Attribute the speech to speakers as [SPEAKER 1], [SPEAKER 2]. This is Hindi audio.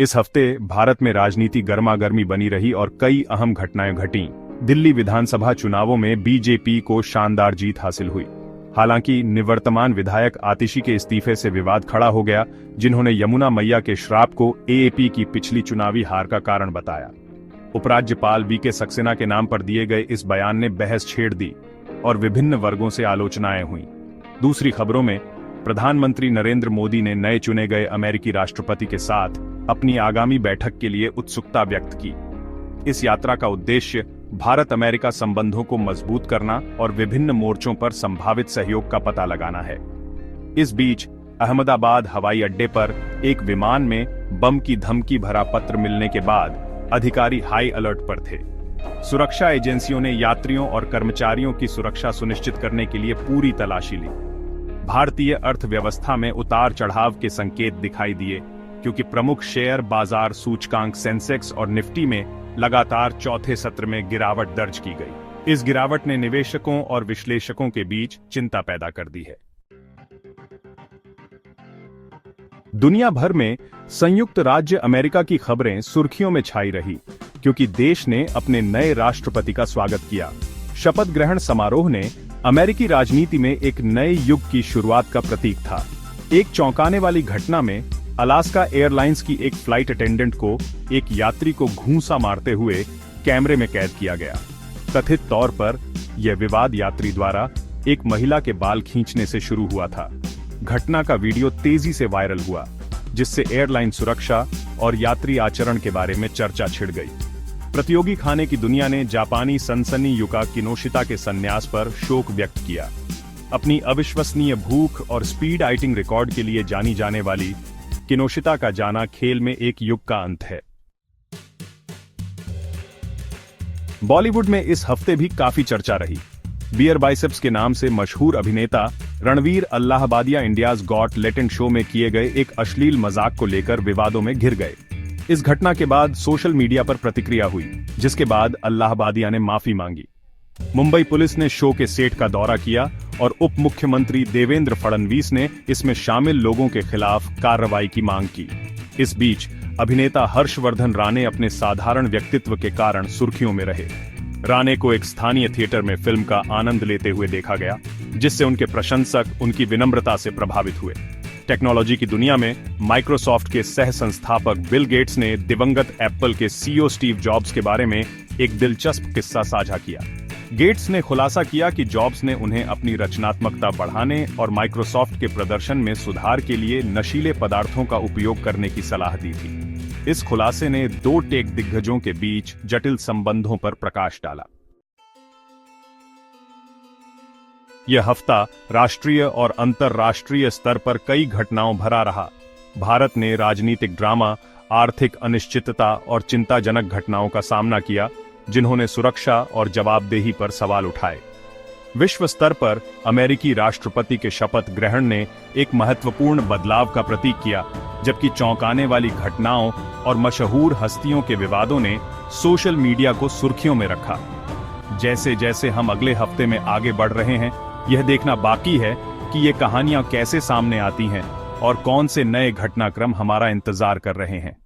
[SPEAKER 1] इस हफ्ते भारत में राजनीति गर्मागर्मी बनी रही और कई अहम घटनाएं घटीं। दिल्ली विधानसभा चुनावों में बीजेपी को शानदार जीत हासिल हुई। हालांकि निवर्तमान विधायक आतिशी के इस्तीफे से विवाद खड़ा हो गया, जिन्होंने यमुना मैया के श्राप को एएपी की पिछली चुनावी हार का कारण बताया। उपराज्यपाल वीके सक्सेना के नाम पर दिए गए इस बयान ने बहस छेड़ दी और विभिन्न वर्गों से आलोचनाएं हुईं। दूसरी खबरों में प्रधानमंत्री नरेंद्र मोदी ने नए चुने गए अमेरिकी राष्ट्रपति के साथ अपनी आगामी बैठक के लिए उत्सुकता व्यक्त की। इस यात्रा का उद्देश्य भारत अमेरिका संबंधों को मजबूत करना और विभिन्न मोर्चों पर संभावित सहयोग का पता लगाना है। इस बीच अहमदाबाद हवाई अड्डे पर एक विमान में बम की धमकी भरा पत्र मिलने के बाद अधिकारी हाई अलर्ट पर थे। सुरक्षा एजेंसियों ने यात्रियों और कर्मचारियों की सुरक्षा सुनिश्चित करने के लिए पूरी तलाशी ली। भारतीय अर्थव्यवस्था में उतार चढ़ाव के संकेत दिखाई दिए, क्योंकि प्रमुख शेयर बाजार सूचकांक सेंसेक्स और निफ्टी में लगातार चौथे सत्र में गिरावट दर्ज की गई। इस गिरावट ने निवेशकों और विश्लेषकों के बीच चिंता पैदा कर दी है। दुनिया भर में संयुक्त राज्य अमेरिका की खबरें सुर्खियों में छाई रही, क्योंकि देश ने अपने नए राष्ट्रपति का स्वागत किया। शपथ ग्रहण समारोह ने अमेरिकी राजनीति में एक नए युग की शुरुआत का प्रतीक था। एक चौंकाने वाली घटना में अलास्का एयरलाइंस की एक फ्लाइट अटेंडेंट को एक यात्री को घूंसा मारते हुए कैमरे में कैद किया गया। कथित तौर पर यह विवाद यात्री द्वारा एक महिला के बाल खींचने से शुरू हुआ था। घटना का वीडियो तेजी से वायरल हुआ, जिससे एयरलाइन सुरक्षा और यात्री आचरण के बारे में चर्चा छिड़ गई। प्रतियोगी खाने की दुनिया ने जापानी सनसनी युका किनोशिता के संन्यास पर शोक व्यक्त किया। अपनी अविश्वसनीय भूख और स्पीड आइटिंग रिकॉर्ड के लिए जानी जाने वाली किनोशिता का जाना खेल में एक युग का अंत है। बॉलीवुड में इस हफ्ते भी काफी चर्चा रही। बियर बाइसेप्स के नाम से मशहूर अभिनेता Ranveer Allahbadia India's got latent show में किए गए एक अश्लील मजाक को लेकर विवादों में घिर गए। इस घटना के बाद सोशल मीडिया पर प्रतिक्रिया हुई, जिसके बाद अल्लाहबादिया ने माफी मांगी। मुंबई पुलिस ने शो के सेट का दौरा किया और उप मुख्यमंत्री देवेंद्र फडणवीस ने इसमें शामिल लोगों के खिलाफ कार्रवाई की मांग की। इस बीच अभिनेता हर्षवर्धन राणे अपने साधारण व्यक्तित्व के कारण सुर्खियों में रहे। राणे को एक स्थानीय थिएटर में फिल्म का आनंद लेते हुए देखा गया, जिससे उनके प्रशंसक उनकी विनम्रता से प्रभावित हुए। टेक्नोलॉजी की दुनिया में माइक्रोसॉफ्ट के सह संस्थापक बिल गेट्स ने दिवंगत एप्पल के सीईओ स्टीव जॉब्स के बारे में एक दिलचस्प किस्सा साझा किया। गेट्स ने खुलासा किया कि जॉब्स ने उन्हें अपनी रचनात्मकता बढ़ाने और माइक्रोसॉफ्ट के प्रदर्शन में सुधार के लिए नशीले पदार्थों का उपयोग करने की सलाह दी थी। इस खुलासे ने दो टेक दिग्गजों के बीच जटिल संबंधों पर प्रकाश डाला। यह हफ्ता राष्ट्रीय और अंतर्राष्ट्रीय स्तर पर कई घटनाओं भरा रहा। भारत ने राजनीतिक ड्रामा, आर्थिक अनिश्चितता और चिंताजनक घटनाओं का सामना किया, जिन्होंने सुरक्षा और जवाबदेही पर सवाल उठाए। विश्व स्तर पर अमेरिकी राष्ट्रपति के शपथ ग्रहण ने एक महत्वपूर्ण बदलाव का प्रतीक किया, जबकि चौंकाने वाली घटनाओं और मशहूर हस्तियों के विवादों ने सोशल मीडिया को सुर्खियों में रखा। जैसे जैसे हम अगले हफ्ते में आगे बढ़ रहे हैं, यह देखना बाकी है कि ये कहानियां कैसे सामने आती हैं और कौन से नए घटनाक्रम हमारा इंतजार कर रहे हैं।